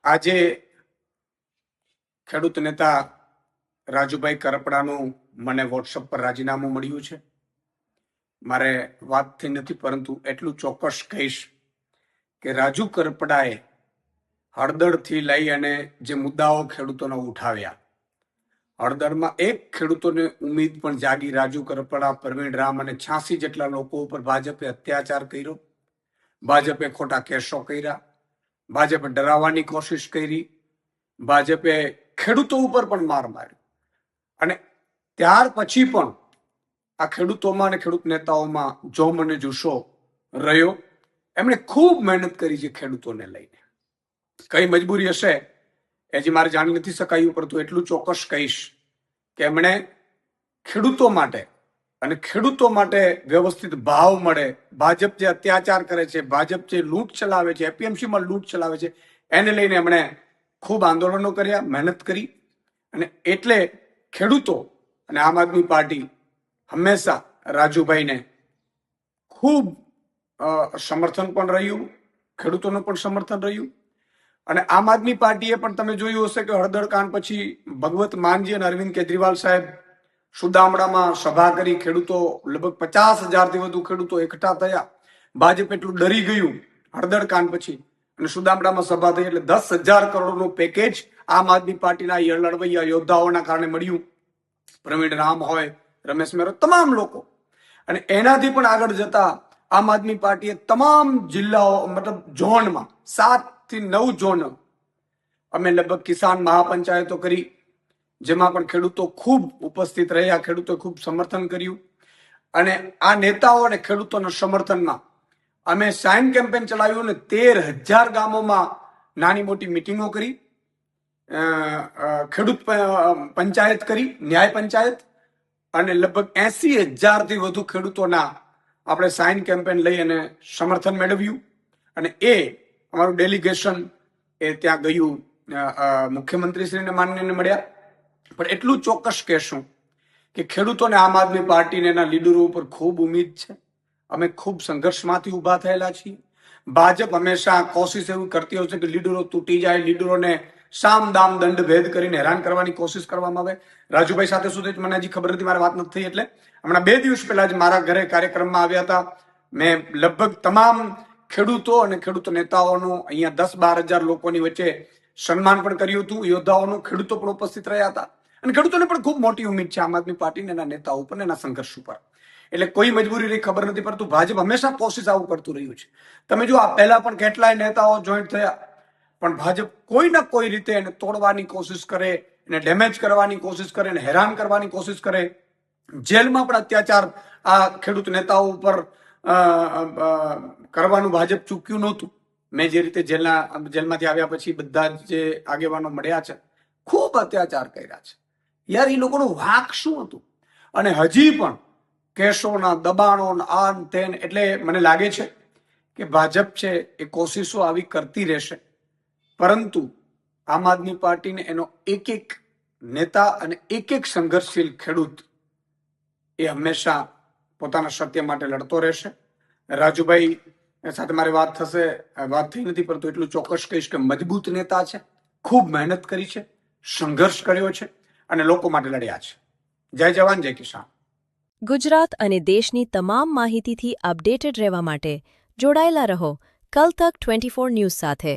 આજે ખેડૂત નેતા રાજુભાઈ કરપડાનું મને વોટ્સઅપ પર રાજીનામું મળ્યું છે. મારે વાતથી નથી, પરંતુ એટલું ચોક્કસ કહીશ કે રાજુ કરપડાએ હળદરથી લઈ અને જે મુદ્દાઓ ખેડૂતોને ઉઠાવ્યા, હળદરમાં એક ખેડૂતોને ઉમ્મીદ પણ જાગી. રાજુ કરપડા, પ્રવીણ રામ અને 86 જેટલા લોકો ઉપર ભાજપે અત્યાચાર કર્યો, ભાજપે ખોટા કેસો કર્યા, ભાજપે ડરાવવાની કોશિશ કરી, ભાજપે ખેડૂતો ઉપર પણ માર માર્યો. અને ત્યાર પછી પણ આ ખેડૂતોમાં અને ખેડૂત નેતાઓમાં જોમ અને જુસ્સો રહ્યો. એમણે ખૂબ મહેનત કરી છે ખેડૂતોને લઈને. કઈ મજબૂરી હશે એ હજી મારે જાણી નથી શકાયું, પરંતુ એટલું ચોક્કસ કહીશ કે એમણે ખેડૂતો માટે અને ખેડૂતો માટે વ્યવસ્થિત ભાવ મળે, ભાજપ જે અત્યાચાર કરે છે, ભાજપ જે લૂંટ ચલાવે છે, એપીએમસીમાં લૂંટ ચલાવે છે, એને લઈને એમણે ખૂબ આંદોલનો કર્યા, મહેનત કરી. અને એટલે ખેડૂતો અને આમ આદમી પાર્ટી હંમેશા રાજુભાઈને ખૂબ સમર્થન પણ રહ્યું, ખેડૂતોનું પણ સમર્થન રહ્યું. અને આમ આદમી પાર્ટીએ પણ તમે જોયું હશે કે હળદર કાંડ પછી ભગવત માનજી અને અરવિંદ કેજરીવાલ સાહેબ સુદામડામાં સભા કરી. ખેડૂતો લગભગ 50,000થી વધુ ખેડૂતો એકઠા થયા. ભાજપ એટલું ડરી ગયું હળદર કાંડ પછી, અને સુદામડામાં સભા થઈ. એટલે 10,000 કરોડનું પેકેજ આમ આદમી પાર્ટીના લડવૈયા યોદ્ધાઓના કારણે મળ્યું. પ્રવીણ રામ હોય, રમેશ મેરો, તમામ લોકો. અને એનાથી પણ આગળ જતા આમ આદમી પાર્ટીએ તમામ જિલ્લાઓ, મતલબ ઝોનમાં 7 થી 9 ઝોન અમે લગભગ કિસાન મહાપંચાયતો કરી, જેમાં પણ ખેડૂતો ખૂબ ઉપસ્થિત રહ્યા, ખેડૂતો ખૂબ સમર્થન કર્યું. અને આ નેતાઓ અને ખેડૂતોના સમર્થનમાં અમે સાઇન કેમ્પેન ચલાવ્યું અને 13,000 ગામોમાં નાની મોટી મિટિંગો કરી, ખેડૂત પંચાયત કરી, ન્યાય પંચાયત, અને લગભગ 80,000થી વધુ ખેડૂતોના આપણે સાઇન કેમ્પેન લઈ અને સમર્થન મેળવ્યું. અને એ અમારું ડેલિગેશન એ ત્યાં ગયું, મુખ્યમંત્રીશ્રીને માનનીયને મળ્યા. પણ એટલું ચોક્કસ કહેશું કે ખેડૂતોને આમ આદમી પાર્ટીને એના લીડરો ઉપર ખૂબ ઉમ્મીદ છે. અમે ખૂબ સંઘર્ષમાંથી ઊભા થયેલા છીએ. ભાજપ હંમેશા કોશિશ એવી કરતી હોય છે કે લીડરો તૂટી જાય, લીડરોને સામ દામ દંડ ભેદ કરીને હેરાન કરવાની કોશિશ કરવામાં આવે. રાજુભાઈ સાથે સુધી મને હજી ખબર નથી, મારી વાત નથી થઈ. એટલે હમણાં 2 દિવસ પહેલા જ મારા ઘરે કાર્યક્રમમાં આવ્યા હતા. મેં લગભગ તમામ ખેડૂતો અને ખેડૂત નેતાઓનું અહીંયા 10-12 હજાર લોકોની વચ્ચે સન્માન પણ કર્યું હતું. યોદ્ધાઓનું, ખેડૂતો પણ ઉપસ્થિત રહ્યા હતા. અને ખેડૂતોને પણ ખૂબ મોટી ઉમ્મીદ છે આમ આદમી પાર્ટીને, એના નેતાઓ ઉપર, એના સંઘર્ષ ઉપર. એટલે કોઈ મજબૂરી રહી ખબર નથી, પરંતુ ભાજપ હંમેશા કોશિશ આવું કરતું રહ્યું છે. તમે જો આ પહેલા પણ કેટલાય નેતાઓ જોઈન્ટ થયા, પણ ભાજપ કોઈના કોઈ રીતે એને તોડવાની કોશિશ કરે, એને ડેમેજ કરવાની કોશિશ કરે, એને હેરાન કરવાની કોશિશ કરે. જેલમાં પણ અત્યાચાર આ ખેડૂત નેતાઓ ઉપર કરવાનું ભાજપ ચૂક્યું નહોતું. મેં જે રીતે જેલમાંથી આવ્યા પછી બધા જે આગેવાનો મળ્યા છે, ખૂબ અત્યાચાર કર્યા છે. યાર, એ લોકોનું વાંક શું હતું? અને હજી પણ કેસોના દબાણો આન તેન. એટલે મને લાગે છે કે ભાજપ છે એ કોશિશો આવી કરતી રહેશે, પરંતુ આમ આદમી પાર્ટીને એનો એક એક નેતા અને એક એક સંઘર્ષશીલ ખેડૂત એ હંમેશા પોતાના સત્ય માટે લડતો રહેશે. રાજુભાઈ સાથે મારી વાત થઈ નથી, પરંતુ એટલું ચોક્કસ કહીશ કે મજબૂત નેતા છે, ખૂબ મહેનત કરી છે, સંઘર્ષ કર્યો છે અને લોકો માટે લડ્યા છે. જય જવાન, જય કિસાન. ગુજરાત અને દેશની તમામ માહિતીથી અપડેટેડ રહેવા માટે જોડાયેલા રહો કલ તક 24 ન્યૂઝ સાથે.